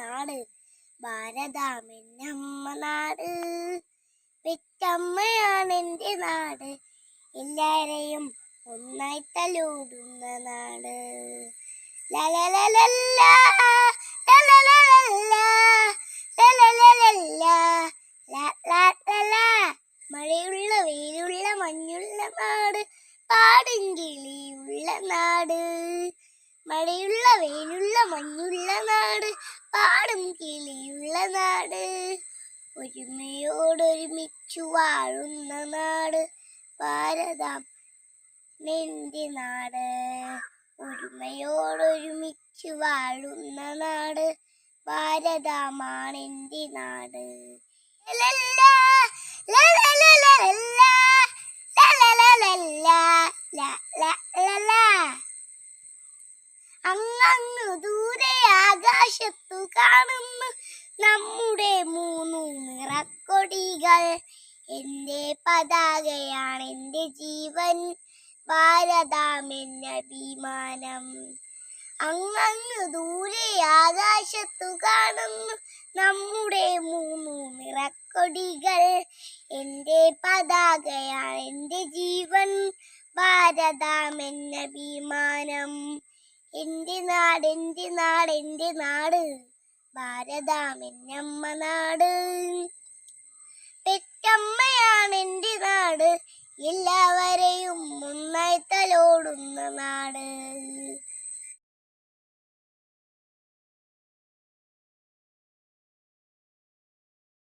നാട് ഭാരതാമെന്നമ്മ നാട്. പെറ്റമ്മയാണ് എൻ്റെ നാട്, എല്ലാരെയും ഒന്നായി തലോടുന്ന നാട്. ലലലലല്ല ലലലലല്ല ലലലലല്ല ലലലല. മഴയുള്ള വെയിലുള്ള മഞ്ഞുള്ള നാട്, പാടും കിളിയുള്ള നാട്. മഴയുള്ള വെയിലുള്ള മഞ്ഞുള്ള നാട്, പാടും കിളിയുള്ള നാട്. ഒരുമയോടൊരുമിച്ചു വാഴുന്ന നാട് ഭാരതം എൻ്റെ നാട്. ഒരുമയോടൊരുമിച്ചു വാഴുന്ന നാട് ഭാരതമാണെൻ്റെ നാട്. അങ്ങു ദൂരെ ആകാശത്തു കാണുന്നു നമ്മുടെ മൂന്നു നിറക്കൊടികൾ. എൻ്റെ പതാകയാണ് എൻ്റെ ജീവൻ, ഭാരതമെന്ന അഭിമാനം. അങ്ങു ദൂരെ ആകാശത്തു കാണുന്നു നമ്മുടെ മൂന്നു നിറക്കൊടികൾ. എൻ്റെ പതാകയാണ് എൻ്റെ ജീവൻ, ഭാരതമെന്ന അഭിമാനം. എൻ്റെ നാട് എൻ്റെ നാട് എൻ്റെ നാട് ഭാരതമെന്നമ്മ നാട്. പെറ്റമ്മയാണ് എൻ്റെ നാട്, എല്ലാവരെയും ഒന്നായി തലോടുന്ന നാട്.